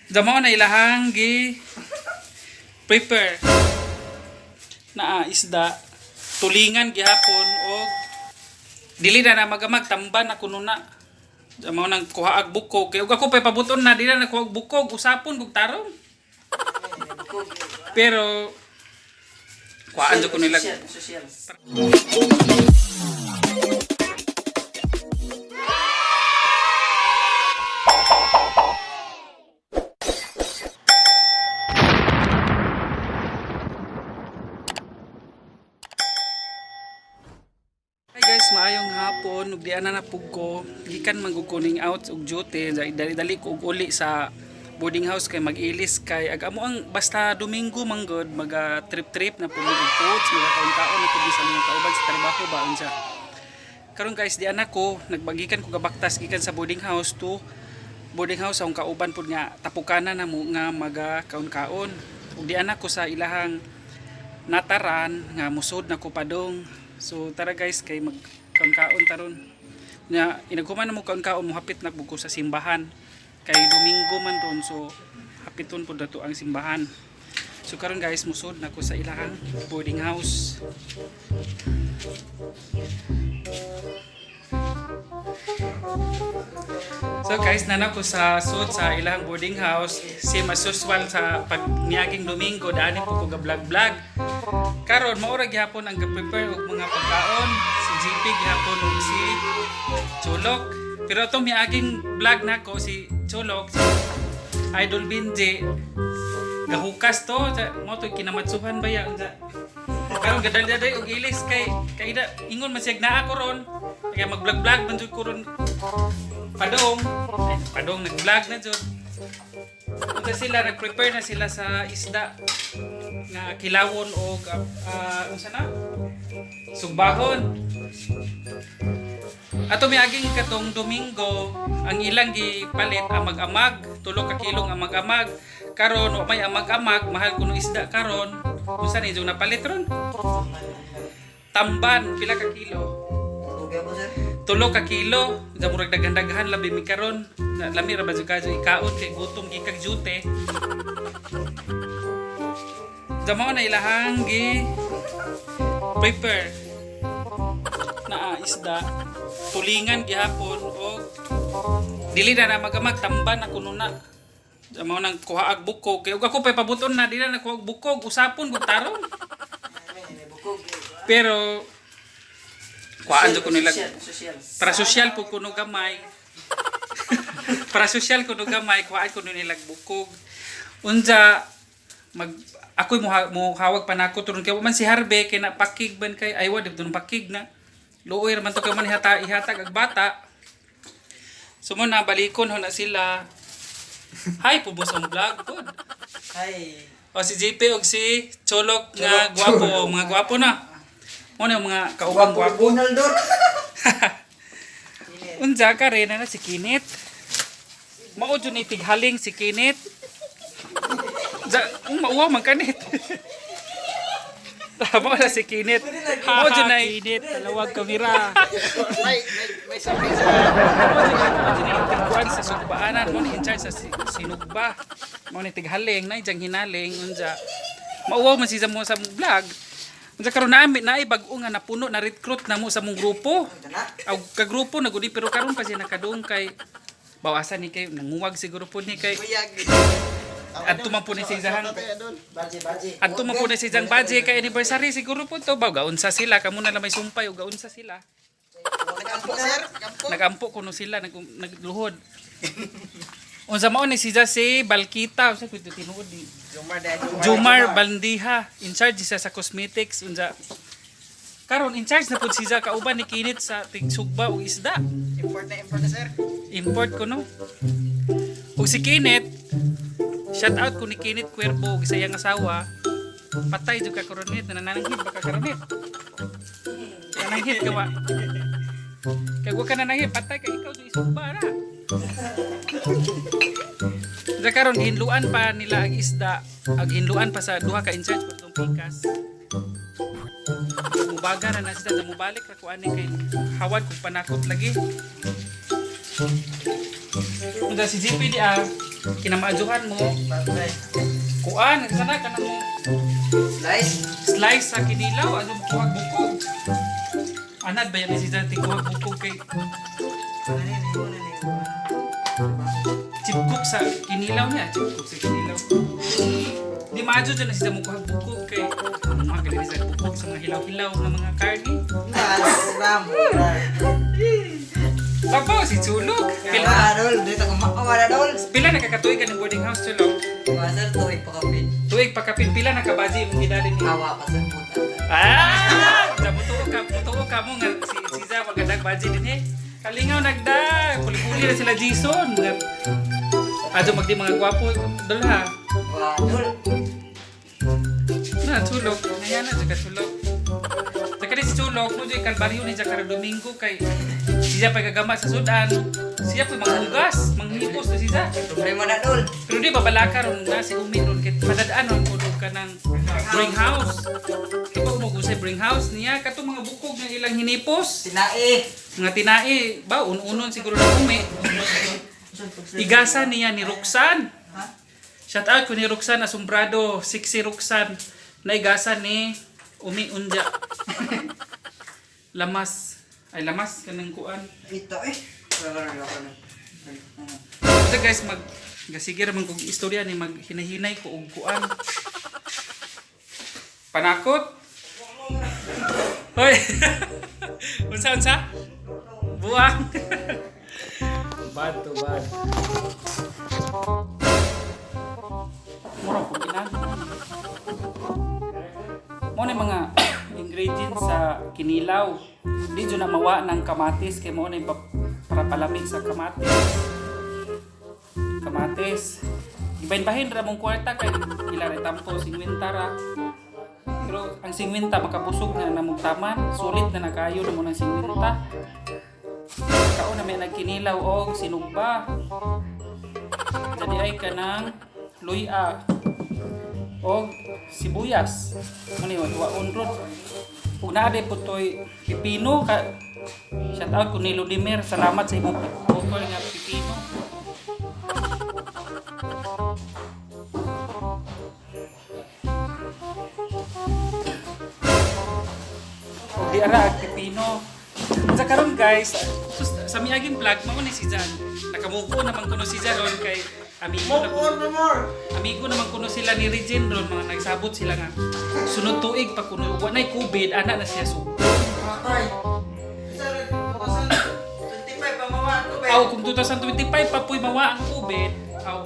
Damo na ilahang gi prepare na isda tulingan gihapon og dili na magamag tamban ako nuna. Damo nang kuhaag bukog kay ug ako pay pabuton na dili na kuhaag bukog usapon kog tarong. Pero kuhaan jud ko nila. Hi guys, maayong hapon. Ug diana na pug ko gikan mangukuning out og duty dali ko og uli sa boarding house kay mag-ilis kay amo ang basta Domingo manggod maga trip-trip na pumuli foods mga kaon-kaon na pud sa mga kauban sa trabaho ba unsa. Karon guys, diana ko nagbagikan ko gabaktas gikan sa boarding house to boarding house ang kauban pud nga tapukanan na mo nga maga kaon-kaon. Ug diana ko sa ilahang nataran nga musod na ko padong. So tara guys kay magkaon taron. Nya inaghuman na mo kaon-kaon mo hapit na buko sa simbahan. Kay Domingo man ron so hapiton pud dato ang simbahan. So karon guys musod na ko sa ilahang boarding house. So guys, nana ko sa sud sa ilang boarding house, same as usual sa pagniaging Domingo, daanin po ko ga-vlog-vlog. Karon mao ra gyapon ang ga-prepare og mga pagkaon, si GP gyapon og si Cholok. Pero atong miaging vlog nako si Cholok, si Idol Binji, gahukas to, mo to kinamatsuhan ba ya unsa. Karon gadal-dali og ilis kay da ingon man siya naa ko ron. Kaya mag-vlog-vlog man jud ko ron. Padong nag-vlog na jud. Unta sila nag-prepare na sila sa isda nga kilawon og unsa na? Sugbahon. Ato miaging katong Domingo ang ilang gipalit amag-amag, 3 ka kilong amag-amag. Karon wa may amag-amag, mahal kuno isda karon. Unsa ni jud napalit ron? Tamban pila ka kilo? 3 ka kilo, sa murag daghan-daghan labi mi karon. Lami ra ba jud kadyo ikaon kay gutom gikag jute. Damo na ilahang gi prepare na isda tulingan gihapon og dili na magamag tamban ako nuna. Damo nang kuhaag bukog kay ug ako pay pabuton na dili na kuhaag bukog usapon kog tarong. Pero kuhaan jud ko nila para sosyal po kuno gamay. Para sosyal kuno gamay kuhaan kuno nila bukog. Unja ako'y mo hawag pa nako turon kay man si Harbe kay na pakig ban kay aywa dibdon pakig na. Luoy man to kay man ihatag ag bata. Sumo na balikon ho na sila. Hi po sa vlog pod. Hi. O si JP og si Cholok nga gwapo, mga gwapo na. Mo na mga kaubang gwapo. Unsa ka rin na si Kinit. Mao jud ni tighaling si Kinit. Mauwa man kanit. Tama na si Kinit. Mao jud na Kinit, talawag kamera. May sabi sa. Mao jud ni tigkuan sa sugbaanan mo ni in charge sa sinugba. Mao ni tighaling na ijang hinaling unsa. Mauwa man si mo sa vlog. Unsa karon na bag-o nga napuno na recruit na mo sa mong grupo. Aw ka grupo na gudi pero karon pa siya nakadung kay bawasan ni kay nanguwag siguro po ni kay adto man po ni siyang adto man po ni siyang budget kay anniversary siguro po to ba gaunsa sila kamo na lang may sumpay o gaunsa sila. Nagampo kuno sila nagluhod. Unsa mao ni siya si Balkita unsa kuno tinuod ni Jomar Bandiha in charge siya sa cosmetics unsa karon in charge na pud siya kauban ni Kinit sa tigsugba og isda. Import na sir. Import ko no. Ug si Kinit shout out ko ni Kinit Cuervo ug sa iyang asawa. Patay jud ka karonit nanananghid baka karonit. Nananghid ka ba? Kay wa ka nananghid patay kay ikaw jud isugba ra. Sa karon hinluan pa nila ang isda, ag hinluan pa sa duha ka in charge patong pikas. Mubaga na sila mubalik ra ko ani kay hawad kog panakot lagi. Unda si GP di kinamaajuhan mo. Patay. Kuan, sana ka na mo Slice. slice sa kinilaw, ano kuhag bukog. Anad ba yan si Zati kuhag bukog kay Ano yun? Ano yun? chipcook sa kinilaw niya, chipcook sa kinilaw. Di maadyo dyan na siya mo kuhag bukog kay mga galing sa bukog sa mga hilaw-hilaw na mga karni. Program. Labaw si Chulog. Pila, Dol. Dito ka makamara, Dol. pila nakakatuig ka ng boarding house, Chulog? Masal to, ipakapin. Tuig pagkapin, pila nakabaji mong gidali ni. Hawa pa sa puta. Mutuo ka mo nga si Za magadag baji din eh. Kalingaw nagdag, puli-puli na sila Jason. Adyo magdi mga gwapo dol ha. Wah, Dol. Na Chulog, ngayon na jaga Chulog. Jaga di si Chulog mo jay kalbaryo ni Jacara Domingo kay siya pa gagama sa Sudan. Siya pa manghugas, manghipos na siya. Problema na, Dol. Pero di babalaka ron na si Umi ron kit madadaan ron kuno ka ng bring house. Kapag mo gusay bring house niya kato mga bukog ng ilang hinipos. Sinai. Mga tinai, ba unon siguro na Umi. Igasa niya ni Roxanne. Ha? Shout out ko ni Roxanne Asombrado, sexy Roxanne. Na igasa ni Umi Unja. Lamas. Ay lamas kanang kuan. Ito eh. So guys, gasigir man kog istorya ni maghinahinay ko og kuan. Panakot. Hoy. Unsa? Buang. Bad to bad. Mura ko ginagawa. Mo ni mga ingredients sa kinilaw. Di dyan na mawa ng kamatis kay mo na para palamig sa kamatis. Ibahin-bahin ra mong kwarta kay ila ra tampo 50 ra. Pero ang 50 makabusog na namugtaman, sulit na nakayo na mo ng 50. Kao na may nagkinilaw og sinugba. Jadi ay kanang luya og sibuyas. Muni wa unrod. Ug naa day putoy pipino ka. Shout out ko ni Ludimir, salamat sa imong offer nga pipino. Ug di ara ang pipino. Sa karon guys, sa miaging vlog mao ni si Jan. Nakamuko naman kuno si Jan ron kay amigo na amigo naman kuno sila ni Regine ron, mga nagsabot sila nga sunod tuig pa kuno wa nay COVID ana na siya so. Patay. 25 pa mawa ko ba? Aw kung 2025 pa puy mawa ang COVID, aw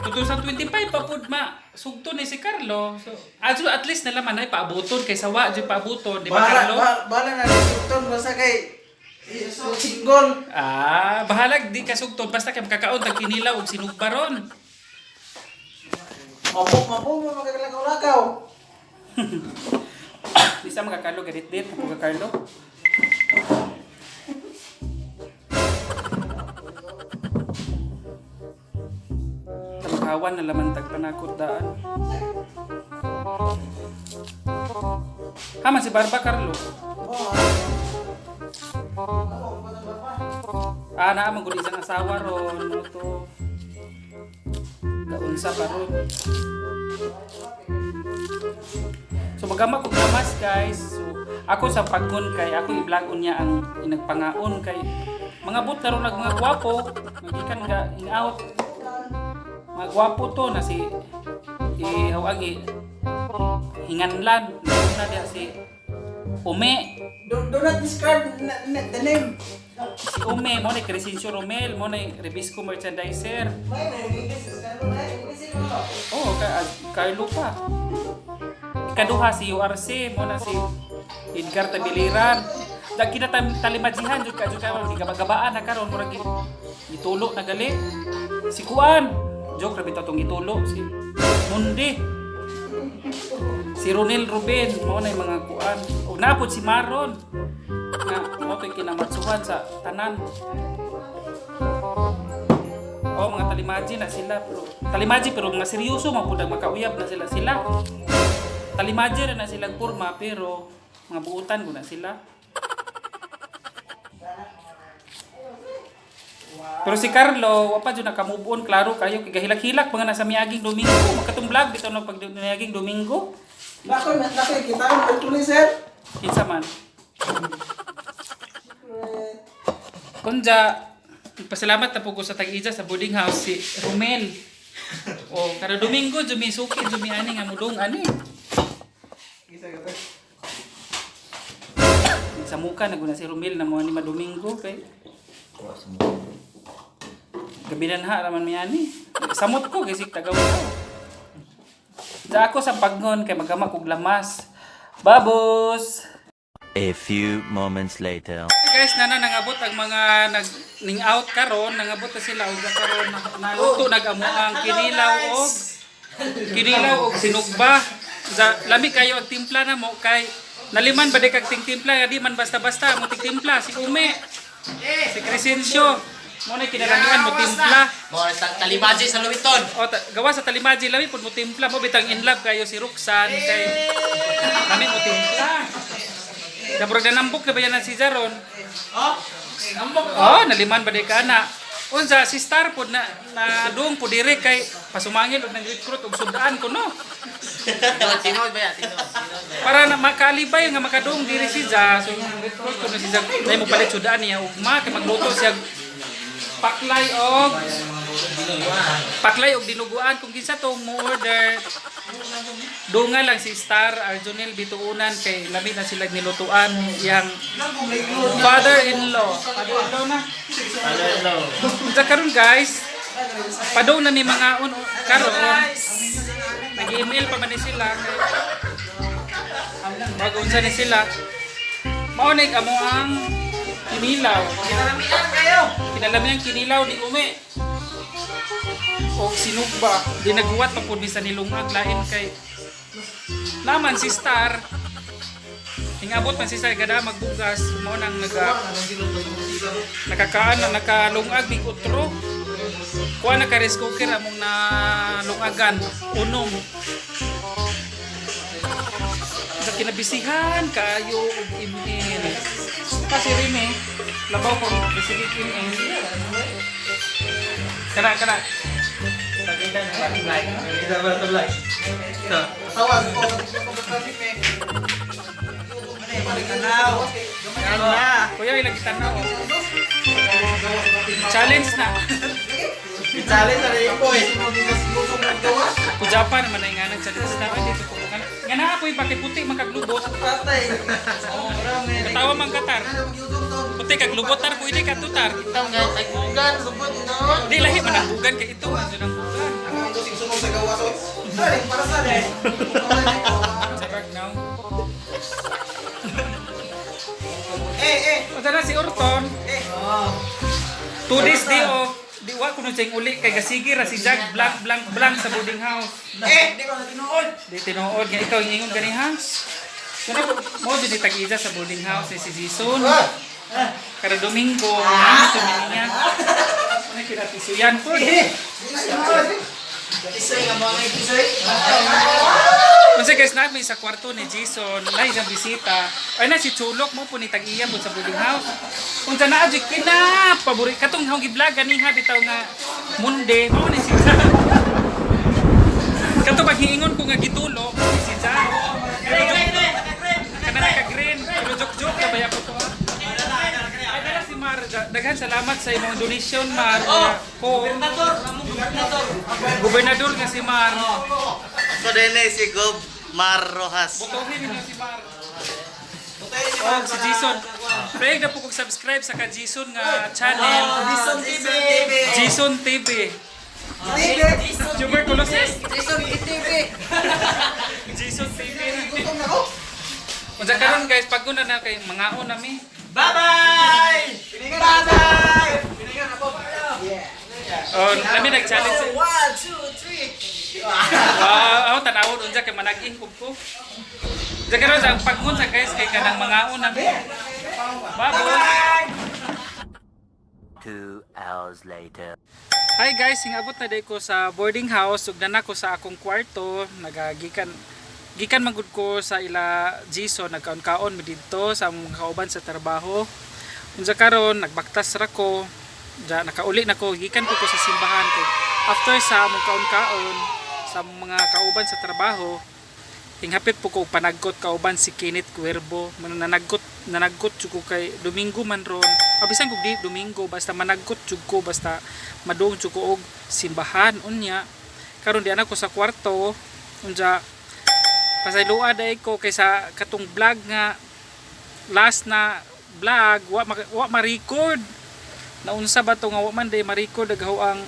2025 pa pud ma sugto ni si Carlo. So at least na laman ay paabuton kay sawa jud paabuton, di ba Carlo? Bala na disukton basta kay singgol. Bahalag di ka sugton basta kay makakaon tag kinilaw og sinugba ron. Mabuk mo magkalakaw-lakaw. Di sa mga Carlo gadit-dit mga Carlo. Kawan na laman tagpanakot daan. Haman si Barba Carlo. Na amang gud isang asawa ron mo to. Daunsa pa ron. So magama ko gamas guys. So ako sa pagkon kay ako i-vlog niya ang inagpangaon kay mga but na ron mga gwapo, magikan nga in-out. Mga gwapo to na si hawagi hinganlan na dia si Ume. Do not describe the name. Si Ume mo ni Crescencio Romel mo ni Rebisco merchandiser. Oh Carlo pa. Ikaduha si URC mo na si Edgar Tabiliran. Dagki na talimajihan jud ka gabagabaan na karon murag gitulo na gali. Si Kuan joke rabi tong itulo si Mundi. Si Ronel Ruben mo na mga kuan. O napod si Maron na mo to'y kinamatsuhan sa tanan. O mga talimaji na sila pero mga seryoso man pud makauyab na sila. Talimaji na sila porma pero mga buutan ko na sila. Pero si Carlo, wapa dyan nakamove on, klaro kayo, kigahilak-hilak mga nasa miyaging Domingo. Magkatong vlog, bitaw na pag miyaging Domingo. Nako, kita ang magtuloy, sir. Kinsa man. Kunja, pasalamat na po ko sa tag-ija sa boarding house si Romel. O, kada Domingo, jumi suki, jumi ani nga mudong ani. Sa muka, naguna si Romel na mga ni Domingo kay. Gabinan ha, raman mi ani. Samot ko, kasi tagaw ko. Sa ako sa pagnon, kay magama kog lamas. Babos! A few moments later. Guys, nangabot ang mga ning out karon, nangabot na sila og karon naluto nagamo ang kinilaw og sinugba. Lami kayo ang timpla na mo kay naliman ba de kag timpla di man basta-basta mo timpla si Ume. Si Crescencio mo na kinalamian mo timpla. Mo talimaji sa Luwiton. O gawa sa talimaji lami pud mo timpla mo bitang in love kayo si Roxanne kay lami mo timpla. Dabro na nambok na ba yan si Jaron? Oh? Nambok ko. Oh, naliman ba di ka na? Unsa si Star pod na doong po dire kay pasumangil og nag-recruit og sudaan ko no. Tinod ba yan? Tinod. Para na makalibay nga makadong diri si Ja. So recruit ko na si Ja. Dai mo palit sudaan niya ugma kay magluto siya paklay og dinuguan kung kinsa tong mo order. Dunga lang si Star Arjonel bituunan kay labi na sila nilutuan yang father-in-law na. Unsa karon guys? Padong na ni mga karon. Nag-email pa man ni sila kay bago unsa ni sila. Mao nig amo ang kinilaw. Kinalamian kinilaw ni Ume. O sinugba, di naghuwat pa po bisa nilungag lain kay naman si Star ingabot man si Star gada magbugas mo nang nakakaan na nakalungag big utro kuha na ka rice cooker among nalungagan unom sa kinabisihan kayo og email kasi rin labaw ko bisig email kana Tawag ko. kuya ilang kitanaw challenge na Challenge na rin po eh. ku Japan naman ay nga nag-challenge na dito ko nga na apoy bakit puti makaglubot Patay. katawa mang katar puti kaglubot pwede ka tutar Ikaw nga, tagbugan, lubot noon. di lahi man ang bugan kay ito man dyan ang bugan Ang kusing sunog sa gawas. Ay, para sa rin. sarag now Eh. o tara si Orton 2 days di off di wa kuno siyang uli kay gasigi ra si Jack blank sa boarding house Di ko na tinuod. di tinuod nga ikaw ingon gani ha kuno mo di tag-ija sa boarding house si Jason kada Domingo sa niya ano kinatisuyan po Isoy nga mga isoy. Kasi guys, namin sa kwarto ni Jason, na isang bisita. Ay na si Chulok mo po ni tag-iya po sa boarding house. Kung sa na-adjik, pabori. Katong hong giblag, ganiha, bitaw nga munde. Mao ni si Ja. Katong paghiingon ko nga gitulo, ni si Ja. Kana naka-green. Pero joke-joke na baya po to. Ay dala si Mar. Daghan salamat sa imong donation, Mar. Ko. Gobernador nga si Mar. So din si Gob Mar Rojas. Botohin niyo si Mar. Oh, si Jason. Pwede na po kong subscribe sa ka-Jason nga channel. Jason TV. Tuberculosis? Jason TV. Unsa karon guys, paguna na kay mangaon nami. Bye-bye! Oh, nami nag-challenge. 1, 2, 3. Wow, ako tanawon unsa kay manag-in ko. Unsa karon sa paggun sa guys kay kanang mangaon nami. Bye-bye. 2 hours later. Hi guys, hingabot na day ko sa boarding house ug dana ko sa akong kwarto, gikan manggod ko sa ila Jason, nagkaon-kaon mi didto sa among kauban sa trabaho. Unsa karon nagbaktas ra ko Ja nakauli na ko gikan ko sa simbahan kay after sa among kaon-kaon sa mga kauban sa trabaho hinghapit po ko panagkot kauban si Kenneth Cuervo nanagkot jud ko kay Domingo man ron abisan ko di Domingo basta managkot jud ko basta madung jud ko og simbahan unya karon di ana ko sa kwarto unja pasayloa day ko kaysa katong vlog nga last na vlog wa ma-record naunsa ba to nga wa man day ma-record daghaw ang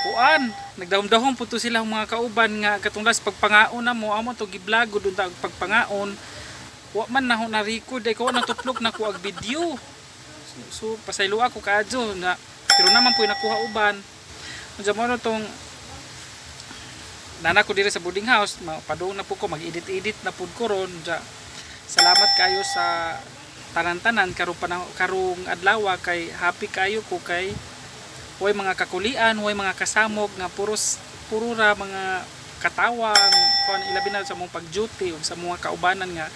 kuan nagdahom-dahom po to sila mga kauban nga katong last pagpangaon na mo amo to gi-vlog gud unta pagpangaon wa man na na-record day ko na tuplok na ko ag video so pasayloa ko kaadyo na pero naman po nakuha uban unsa mo no tong nana ko diri sa boarding house padung na po ko mag-edit na pud ko ron ja salamat kayo sa tanan-tanan karong adlaw kay happy kayo ko kay way mga kakulian way mga kasamok nga puro ra mga katawang kuan ilabi na sa mong pag-duty ug sa mga kaubanan nga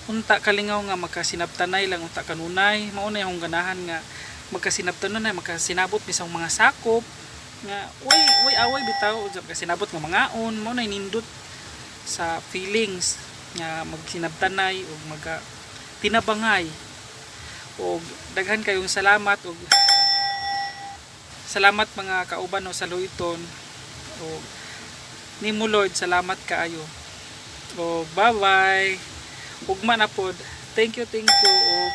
unta kalingaw nga makasinabtanay lang unta kanunay mao na yung ganahan nga magkasinabtanay makasinabot bisang mga sakop nga way away bitaw ug kasinabot nga mangaon mao na nindot sa feelings nga magsinabtanay ug tinabangay ug daghan kayong salamat ug salamat mga kauban no, sa Loiton ug nimo Lord salamat kaayo ug bye bye ugma na pod thank you ug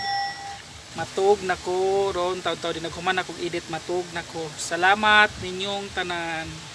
matug nako ron taw-taw din naghuman akong edit matug nako salamat ninyong tanan.